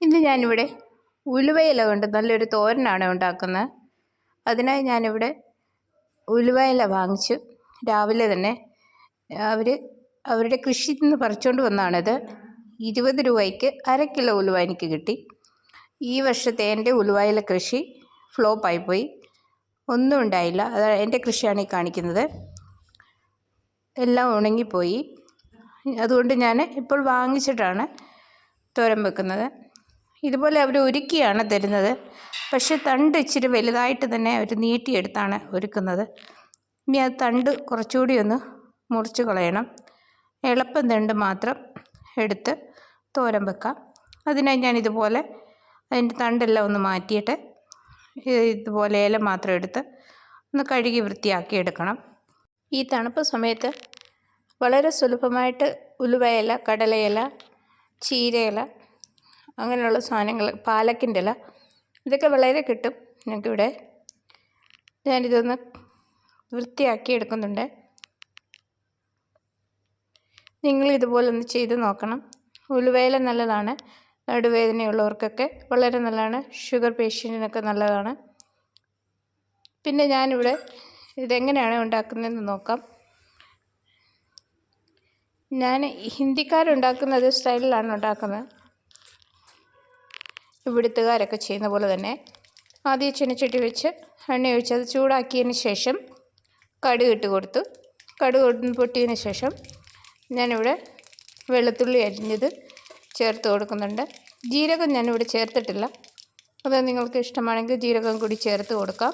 ഇന്ന് ഞാനിവിടെ ഉലുവയില കൊണ്ട് നല്ലൊരു തോരനാണ് ഉണ്ടാക്കുന്നത്. അതിനായി ഞാനിവിടെ ഉലുവയില വാങ്ങിച്ചു. രാവിലെ തന്നെ അവരുടെ കൃഷിയിൽ നിന്ന് പറിച്ചുകൊണ്ട് വന്നതാണിത്. 20 രൂപയ്ക്ക് 1/2 കിലോ ഉലുവ എനിക്ക് കിട്ടി. ഈ വർഷത്തെ എൻ്റെ ഉലുവയില കൃഷി ഫ്ലോപ്പായിപ്പോയി, ഒന്നും ഉണ്ടായില്ല. അത് എൻ്റെ കൃഷിയാണ് ഈ കാണിക്കുന്നത്. എല്ലാം ഉണങ്ങിപ്പോയി. അതുകൊണ്ട് ഞാൻ ഇപ്പോൾ വാങ്ങിച്ചിട്ടാണ് തോരൻ വെക്കുന്നത്. ഇതുപോലെ അവർ ഒരുക്കിയാണ് തരുന്നത്. പക്ഷെ തണ്ട് ഇച്ചിരി വലുതായിട്ട് തന്നെ അവർ നീട്ടിയെടുത്താണ് ഒരുക്കുന്നത്. ഇനി ആ തണ്ട് കുറച്ചുകൂടി ഒന്ന് മുറിച്ച് കളയണം. എളുപ്പം തണ്ട് മാത്രം എടുത്ത് തോരൻ വെക്കാം. അതിനായി ഞാനിതുപോലെ അതിൻ്റെ തണ്ടെല്ലാം ഒന്ന് മാറ്റിയിട്ട് ഇതുപോലെ ഇല മാത്രം എടുത്ത് ഒന്ന് കഴുകി വൃത്തിയാക്കി എടുക്കണം. ഈ തണുപ്പ് സമയത്ത് വളരെ സുലഭമായിട്ട് ഉലുവയില, കടലയില, ചീരയില, അങ്ങനെയുള്ള സാധനങ്ങൾ, പാലക്കിൻ്റെ ഇല, ഇതൊക്കെ വളരെ കിട്ടും ഞങ്ങൾക്കിവിടെ. ഞാനിതൊന്ന് വൃത്തിയാക്കി എടുക്കുന്നുണ്ട്. നിങ്ങളിതുപോലെ ഒന്ന് ചെയ്ത് നോക്കണം. ഉലുവയില നല്ലതാണ്. നടുവേദനയുള്ളവർക്കൊക്കെ വളരെ നല്ലതാണ്. ഷുഗർ പേഷ്യൻറ്റിനൊക്കെ നല്ലതാണ്. പിന്നെ ഞാനിവിടെ ഇതെങ്ങനെയാണ് ഉണ്ടാക്കുന്നതെന്ന് നോക്കാം. ഞാൻ ഹിന്ദിക്കാരുണ്ടാക്കുന്ന സ്റ്റൈലിലാണ് ഉണ്ടാക്കുന്നത്. ഇവിടുത്തുകാരൊക്കെ ചെയ്യുന്ന പോലെ തന്നെ ആദ്യം ചീനച്ചട്ടി വെച്ച് എണ്ണ ഒഴിച്ച് അത് ചൂടാക്കിയതിന് ശേഷം കടുക് ഇട്ട് കൊടുത്തു. കടുക് പൊട്ടിയതിന് ശേഷം ഞാനിവിടെ വെളുത്തുള്ളി അരിഞ്ഞത് ചേർത്ത് കൊടുക്കുന്നുണ്ട്. ജീരകം ഞാനിവിടെ ചേർത്തിട്ടില്ല. അത് നിങ്ങൾക്ക് ഇഷ്ടമാണെങ്കിൽ ജീരകം കൂടി ചേർത്ത് കൊടുക്കാം.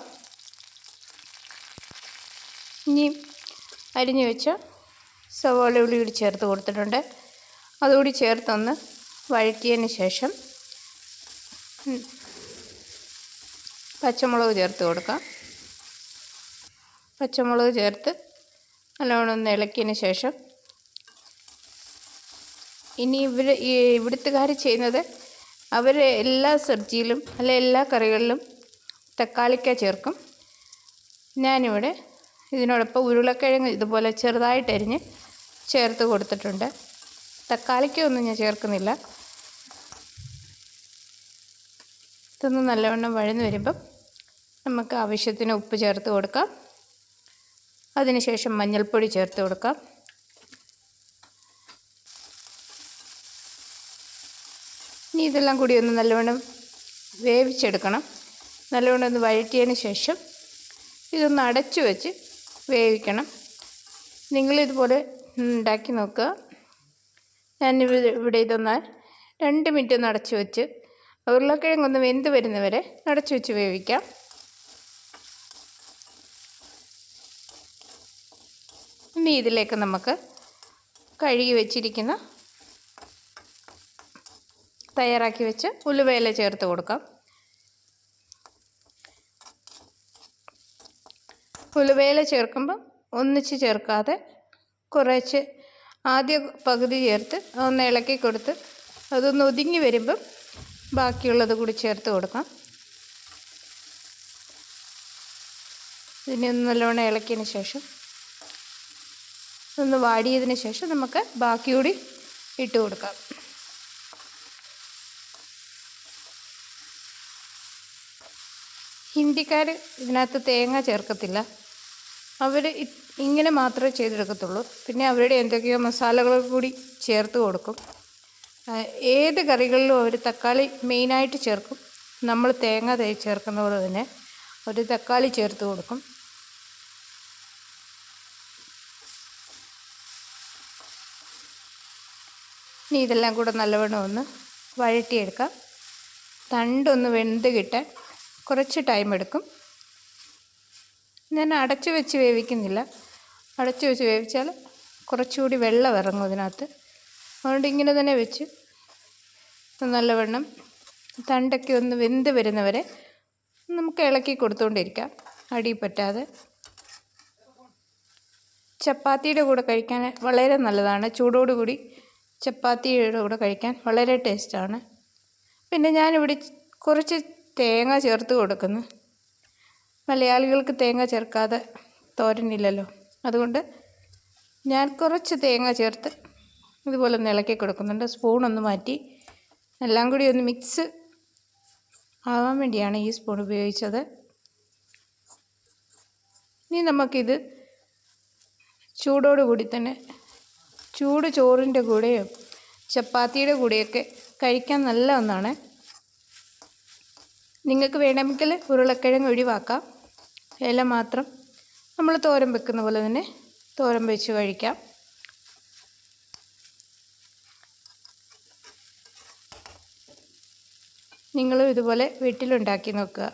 ഇനി അരിഞ്ഞു വെച്ച സവാള ഉള്ളി കൂടി ചേർത്ത് കൊടുത്തിട്ടുണ്ട്. അതുകൂടി ചേർത്തൊന്ന് വഴറ്റിയതിന് ശേഷം പച്ചമുളക് ചേർത്ത് കൊടുക്കാം. പച്ചമുളക് ചേർത്ത് നല്ലോണം ഒന്ന് ഇളക്കിയതിന് ശേഷം ഇനി ഇവിടുത്തുകാർ ചെയ്യുന്നത്, അവർ എല്ലാ സബ്ജിയിലും അല്ലെ എല്ലാ കറികളിലും തക്കാളിക്ക ചേർക്കും. ഞാനിവിടെ ഇതിനോടൊപ്പം ഉരുളക്കിഴങ്ങ് ഇതുപോലെ ചെറുതായിട്ട് അരിഞ്ഞ് ചേർത്ത് കൊടുത്തിട്ടുണ്ട്. തക്കാളിക്കൊന്നും ഞാൻ ചേർക്കുന്നില്ല. ഇതൊന്ന് നല്ലവണ്ണം വഴന്ന് വരുമ്പം നമുക്ക് ആവശ്യത്തിന് ഉപ്പ് ചേർത്ത് കൊടുക്കാം. അതിനുശേഷം മഞ്ഞൾപ്പൊടി ചേർത്ത് കൊടുക്കാം. ഇനി ഇതെല്ലാം കൂടി ഒന്ന് നല്ലവണ്ണം വേവിച്ചെടുക്കണം. നല്ലവണ്ണം ഒന്ന് വഴറ്റിയതിന് ശേഷം ഇതൊന്ന് അടച്ചു വെച്ച് വേവിക്കണം. നിങ്ങളിതുപോലെ ഉണ്ടാക്കി നോക്കുക. ഞാനിവിടെ ഇതൊന്ന് 2 മിനിറ്റ് ഒന്ന് അടച്ചു വെച്ച് ഉരുളക്കിഴങ്ങൊന്ന് വെന്ത് വരുന്നവരെ അടച്ചു വെച്ച് വേവിക്കാം. ഇനി ഇതിലേക്ക് നമുക്ക് കഴുകി വെച്ചിരിക്കുന്ന തയ്യാറാക്കി വെച്ച് ഉലുവയില ചേർത്ത് കൊടുക്കാം. ഉലുവയില ചേർക്കുമ്പോൾ ഒന്നിച്ച് ചേർക്കാതെ കുറച്ച് ആദ്യ പകുതി ചേർത്ത് ഒന്ന് ഇളക്കി കൊടുത്ത് അതൊന്ന് ഒതുങ്ങി വരുമ്പം ബാക്കിയുള്ളത് കൂടി ചേർത്ത് കൊടുക്കാം. ഇതിനെ ഒന്ന് നല്ലോണം ഇളക്കിയതിന് ശേഷം ഒന്ന് വാടിയതിന് ശേഷം നമുക്ക് ബാക്കി കൂടി ഇട്ട് കൊടുക്കാം. ഹിന്ദിക്കാർ ഇതിനകത്ത് തേങ്ങ ചേർക്കത്തില്ല. അവർ ഇങ്ങനെ മാത്രമേ ചെയ്തെടുക്കത്തുള്ളൂ. പിന്നെ അവരുടെ എന്തൊക്കെയോ മസാലകൾ കൂടി ചേർത്ത് കൊടുക്കും. ഏത് കറികളിലും അവർ തക്കാളി മെയിനായിട്ട് ചേർക്കും. നമ്മൾ തേങ്ങ ചേർക്കുന്ന പോലെ തന്നെ ഒരു തക്കാളി ചേർത്ത് കൊടുക്കും. ഇനി ഇതെല്ലാം കൂടെ നല്ലവണ്ണം ഒന്ന് വഴറ്റിയെടുക്കാം. തണ്ടൊന്ന് വെന്ത് കിട്ടാൻ കുറച്ച് ടൈം എടുക്കും. ഞാൻ അടച്ചു വെച്ച് വേവിക്കുന്നില്ല. അടച്ചു വെച്ച് വേവിച്ചാൽ കുറച്ചുകൂടി വെള്ളം ഇറങ്ങും ഇതിനകത്ത്. അതുകൊണ്ട് ഇങ്ങനെ തന്നെ വെച്ച് നല്ലവണ്ണം തണ്ടൊക്കെ ഒന്ന് വെന്ത് വരുന്നവരെ നമുക്ക് ഇളക്കി കൊടുത്തുകൊണ്ടിരിക്കാം, അടി പറ്റാതെ. ചപ്പാത്തിയുടെ കൂടെ കഴിക്കാൻ വളരെ നല്ലതാണ്. ചൂടോടുകൂടി ചപ്പാത്തിയുടെ കൂടെ കഴിക്കാൻ വളരെ ടേസ്റ്റാണ്. പിന്നെ ഞാനിവിടെ കുറച്ച് തേങ്ങ ചേർത്ത് കൊടുക്കുന്നു. മലയാളികൾക്ക് തേങ്ങ ചേർക്കാതെ തോരനില്ലല്ലോ. അതുകൊണ്ട് ഞാൻ കുറച്ച് തേങ്ങ ചേർത്ത് ഇതുപോലെ ഒന്ന് ഇളക്കി കൊടുക്കുന്നുണ്ട്. സ്പൂണൊന്ന് മാറ്റി എല്ലാം കൂടി ഒന്ന് മിക്സ് ആവാൻ വേണ്ടിയാണ് ഈ സ്പൂൺ ഉപയോഗിച്ചത്. ഇനി നമുക്കിത് ചൂടോടുകൂടി തന്നെ ചൂട് ചോറിൻ്റെ കൂടെയോ ചപ്പാത്തിയുടെ കൂടെയൊക്കെ കഴിക്കാൻ നല്ല ഒന്നാണ്. നിങ്ങൾക്ക് വേണമെങ്കിൽ ഉരുളക്കിഴങ്ങ് ഒഴിവാക്കാം. ഇല മാത്രം നമ്മൾ തോരൻ വെക്കുന്ന പോലെ തന്നെ തോരൻ വെച്ച് കഴിക്കാം. നിങ്ങളും ഇതുപോലെ വീട്ടിലുണ്ടാക്കി നോക്കുക.